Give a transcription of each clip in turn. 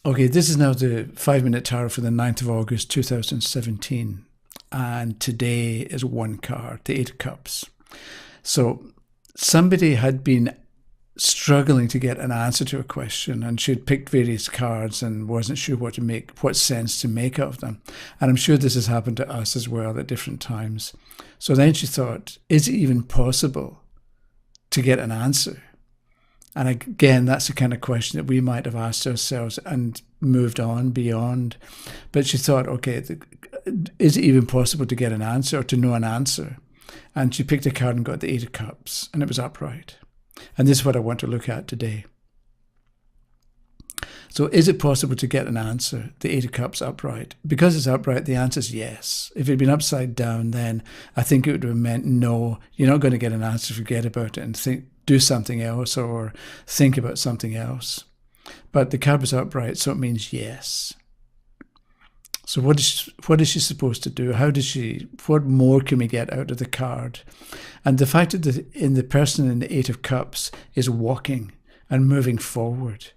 Okay, this is now the 5-minute tarot for the 9th of August 2017. And today is one card, the Eight of Cups. So somebody had been struggling to get an answer to a question, and she'd picked various cards and wasn't sure what sense to make of them. And I'm sure this has happened to us as well at different times. So then she thought, is it even possible to get an answer? And again, that's the kind of question that we might have asked ourselves and moved on beyond. But she thought, okay, is it even possible to get an answer or to know an answer? And she picked a card and got the Eight of Cups, and it was upright. And this is what I want to look at today. So is it possible to get an answer, the Eight of Cups upright? Because it's upright, the answer is yes. If it had been upside down, then I think it would have meant no, you're not going to get an answer, forget about it and do something else or think about something else. But the card was upright, so it means yes. So what is she supposed to do? What more can we get out of the card? And the fact that the person in the Eight of Cups is walking and moving forward,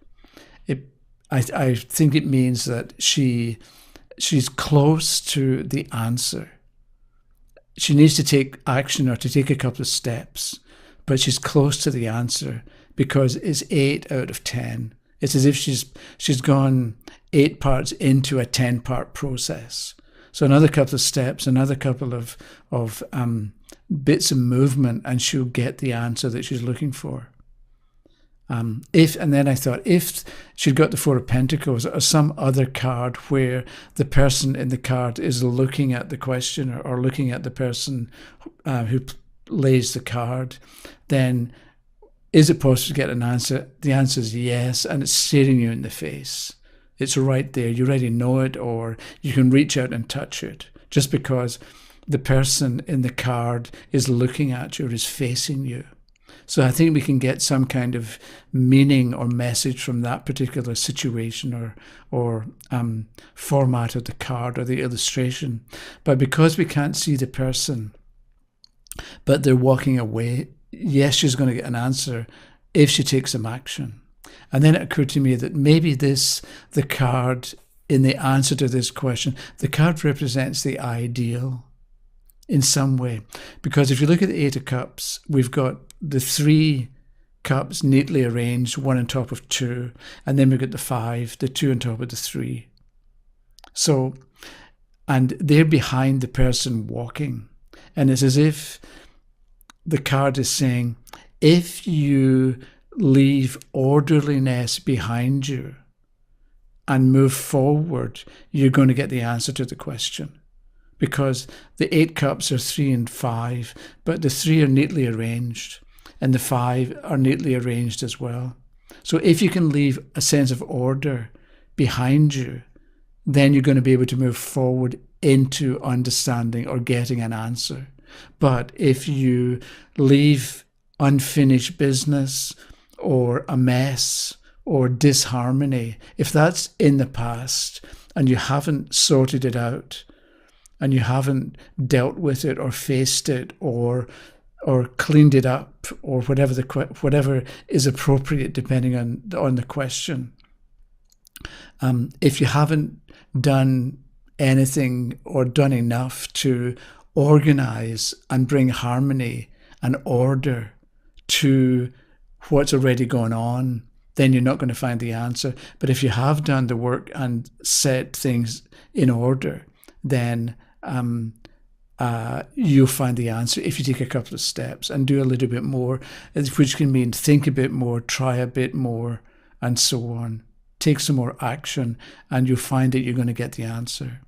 I think it means that she's close to the answer. She needs to take action or to take a couple of steps, but she's close to the answer because it's 8 out of 10. It's as if she's gone 8 parts into a 10-part process. So another couple of steps, another couple of bits of movement, and she'll get the answer that she's looking for. And then I thought, if she'd got the Four of Pentacles or some other card where the person in the card is looking at the question or looking at the person who lays the card, then is it possible to get an answer? The answer is yes, and it's staring you in the face. It's right there. You already know it, or you can reach out and touch it. Just because the person in the card is looking at you or is facing you. So I think we can get some kind of meaning or message from that particular situation or format of the card or the illustration. But because we can't see the person, but they're walking away, yes, she's going to get an answer if she takes some action. And then it occurred to me that maybe the card in the answer to this question, the card represents the ideal in some way. Because if you look at the Eight of Cups, we've got the 3 cups neatly arranged, 1 on top of 2, and then we've got the 5, the 2 on top of the 3. So, and they're behind the person walking. And it's as if the card is saying, if you leave orderliness behind you and move forward, you're going to get the answer to the question. Because the 8 cups are 3 and 5, but the 3 are neatly arranged and the 5 are neatly arranged as well. So if you can leave a sense of order behind you, then you're going to be able to move forward into understanding or getting an answer. But if you leave unfinished business or a mess or disharmony, if that's in the past and you haven't sorted it out, and you haven't dealt with it or faced it or cleaned it up or whatever is appropriate depending on the question. If you haven't done anything or done enough to organize and bring harmony and order to what's already going on, then you're not going to find the answer. But if you have done the work and set things in order, then you'll find the answer if you take a couple of steps and do a little bit more, which can mean think a bit more, try a bit more, and so on. Take some more action, and you'll find that you're going to get the answer.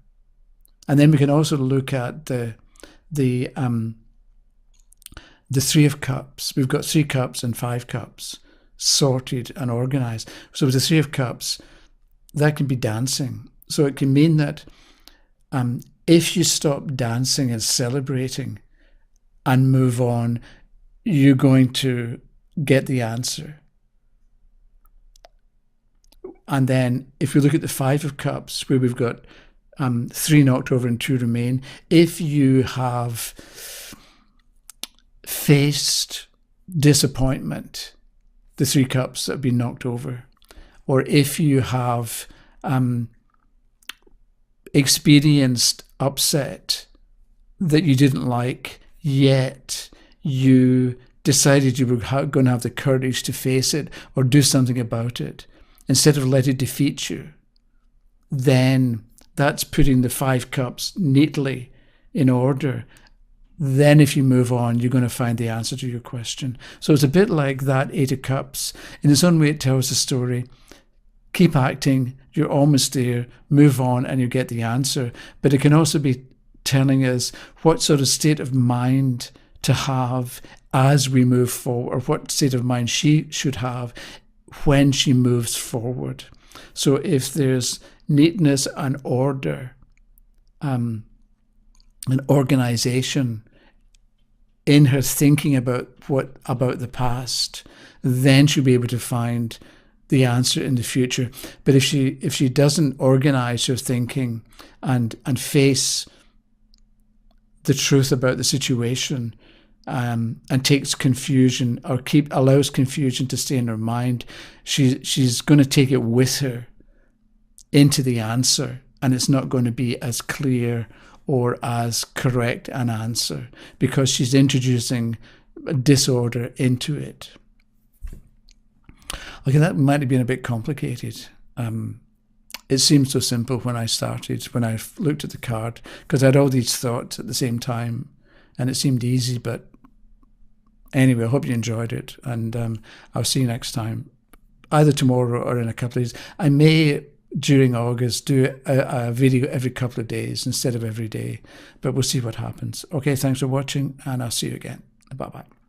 And then we can also look at the 3 of Cups. We've got 3 cups and 5 cups sorted and organized. So with the 3 of Cups, that can be dancing. So it can mean that if you stop dancing and celebrating and move on, you're going to get the answer. And then if we look at the 5 of Cups, where we've got 3 knocked over and 2 remain, if you have faced disappointment, the 3 cups that have been knocked over, or if you have experienced upset that you didn't like, yet you decided you were going to have the courage to face it or do something about it, instead of let it defeat you, then that's putting the 5 cups neatly in order. Then if you move on, you're going to find the answer to your question. So it's a bit like that 8 of Cups. In its own way, it tells the story. Keep acting, you're almost there, move on, and you get the answer. But it can also be telling us what sort of state of mind to have as we move forward, or what state of mind she should have when she moves forward. So if there's neatness and order, an organization in her thinking about the past, then she'll be able to find the answer in the future. But if she doesn't organize her thinking and face the truth about the situation, and takes confusion, or allows confusion to stay in her mind, she's going to take it with her into the answer, and it's not going to be as clear or as correct an answer, because she's introducing disorder into it. Okay, that might have been a bit complicated. It seemed so simple when I started, when I looked at the card, because I had all these thoughts at the same time, and it seemed easy. But anyway, I hope you enjoyed it, and I'll see you next time, either tomorrow or in a couple of days. I may, during August, do a video every couple of days instead of every day, but we'll see what happens. Okay, thanks for watching, and I'll see you again. Bye-bye.